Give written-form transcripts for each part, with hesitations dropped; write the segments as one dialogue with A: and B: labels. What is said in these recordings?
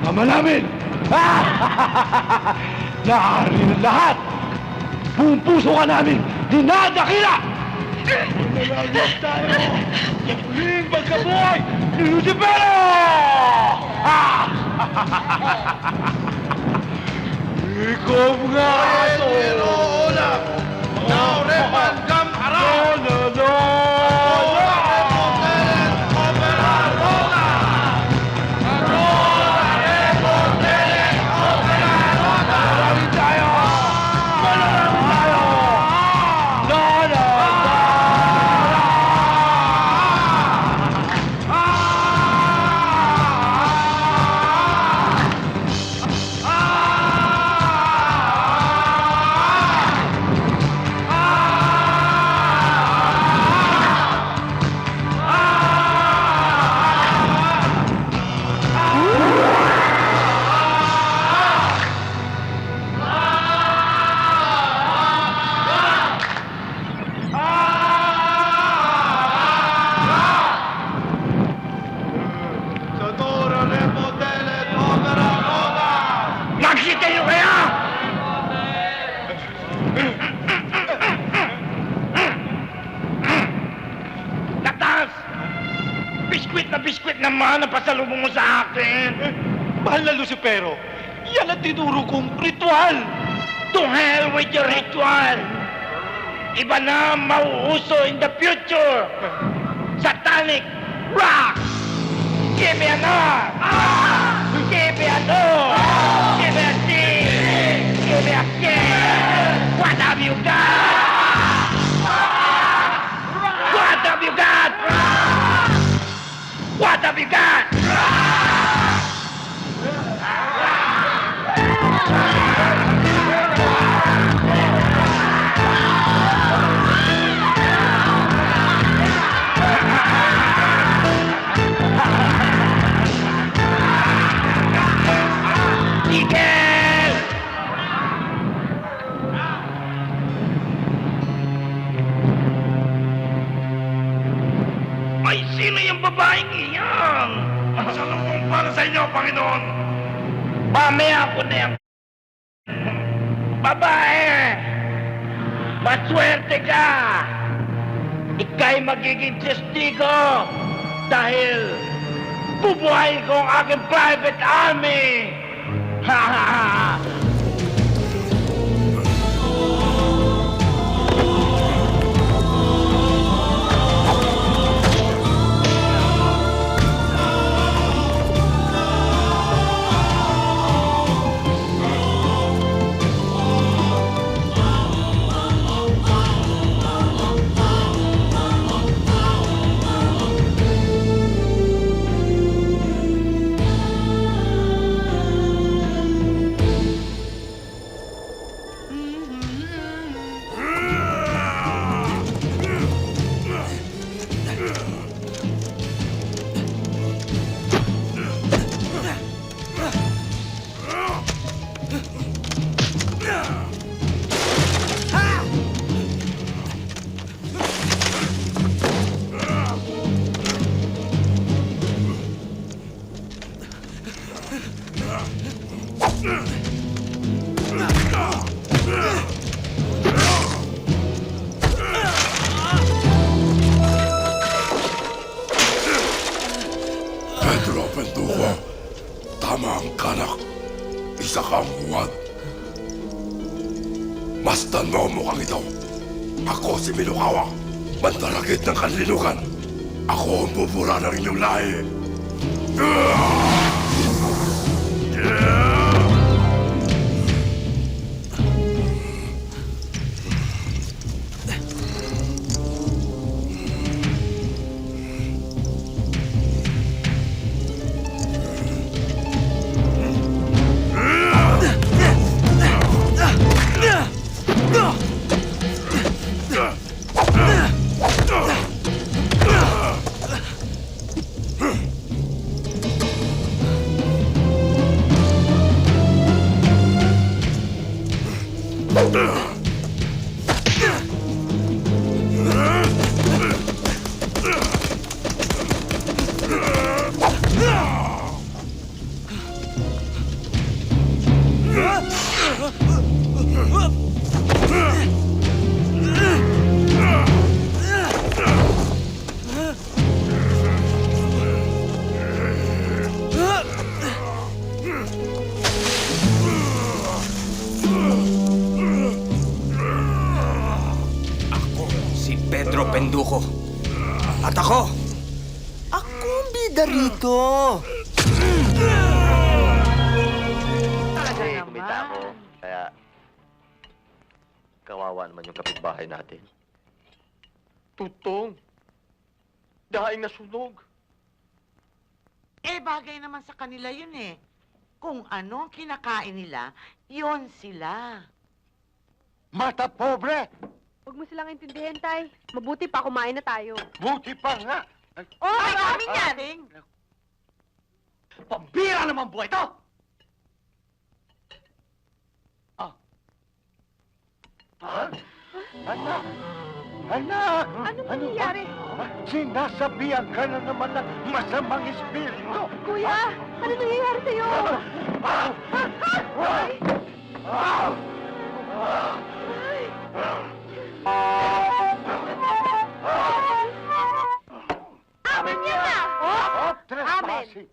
A: Ama namin! Nahari ng lahat! Buong puso ka namin! Dinadakila! Manalangin tayo sa muling pagkabuhay ni Lucifero! Ikaw nga ito!
B: Olaf! Now, Repan, come around!
A: No, no, no! Manalangin tayo! Manalangin tayo! No, no,
B: Sonora, Repo, Tele, Opera, Roda!
A: Nakita niyo kaya? Tatas! Biskwit naman ang pasalubong mo sa akin.
B: Mahal na Lucifero, yan ang tinuro kong ritual!
A: To hell with your ritual! Iba na ang mauuso in the future! Satanic rock! Give me an R! Give me an O! Give me a C! Give me a K! What have you got? What have you got? What have you got? Tigil! Ay, sino yung babaeng iyan? Salubong para sa inyo, Panginoon! Mamaya ko na yan. Babae! Maswerte ka! Ika'y magiging testigo dahil bubuhayin ko ang aking private army! Ha ha ha!
C: Pedro Penduko, tama ang kanak. Isa kang huwad. Mastan mo ang mukhang ito. Ako si Milukawa, mandaragit ng kanlinugan. Ako ang bubura ng inyong lahi.
D: Si Pedro Penduko. At ako,
E: Ako ang bida rito.
F: Kasi kumita ako, kaya kawawa naman yung kapitbahay natin. Tutong! Daing nasunog!
G: Eh, bagay naman sa kanila yun eh. Kung ano ang kinakain nila, yon sila.
A: Mata pobre!
H: Huwag mo silang intindihin, Tay. Mabuti pa kumain na tayo.
A: Buti pa nga!
H: Oh, ay, amin yan!
A: Pambira naman buhay ito! Anak! Anak!
H: Ano nangyayari?
A: Sinasabihan ka na naman ng masamang espiritu!
H: Kuya, ano nangyayari sa'yo?
G: Amin yan na!
A: Oh,
H: trespassing.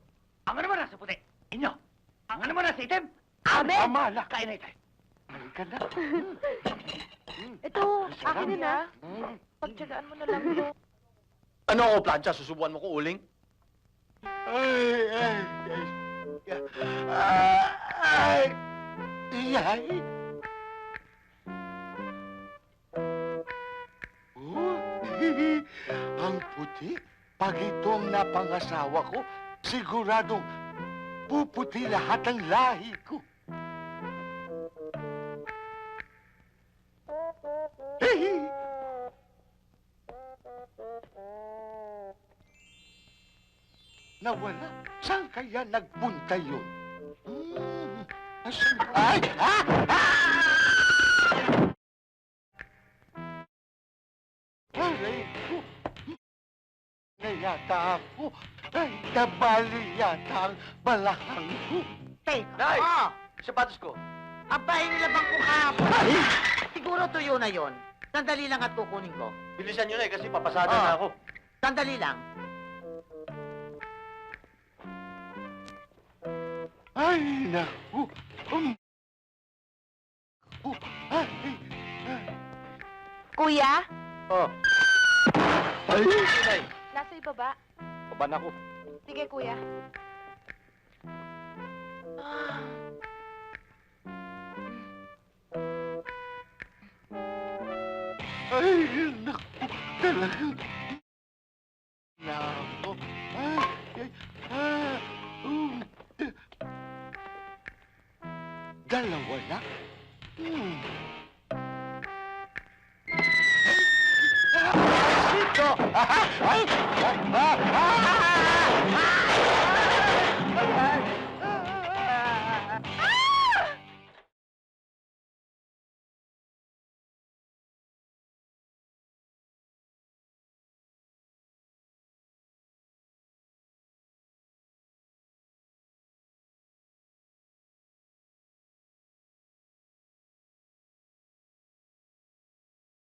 A: Ang ano mo na sa puti? Inyo! Ang ano mo na sa itim?
H: Amen!
A: Amala! Kain na ito! Halika na!
H: Ito, akin din ah. Pagtsagaan mo na lang ito.
F: Ano ako, plancha? Susubuan mo ko uling?
A: Ay! Oh, ang puti. Pag itong napangasawa ko, siguradong puputi lahat ang lahi ko. Nawala. Saan kaya nagpunta yun? Asan? Ay! Aray ko! Na yata ako. Ay, nabali yata ang balakang ko.
G: Teka,
F: Nay!
G: oh,
F: Sapatos ko!
G: abay nilabang ko kahapon. Siguro tuyo na yon. Sandali lang at kukunin ko.
F: Bilisan nyo na kasi papasada
G: Ah.
F: na ako.
G: Sandali lang.
A: Ay, naku! Ay!
H: Kuya,
F: Oh.
A: Ay!
F: Nay,
H: nasa ibaba.
F: paban ako.
H: Sige, kuya.
A: Ay, naku! Talagang... Naku! Dalawa na? Dito! Ay!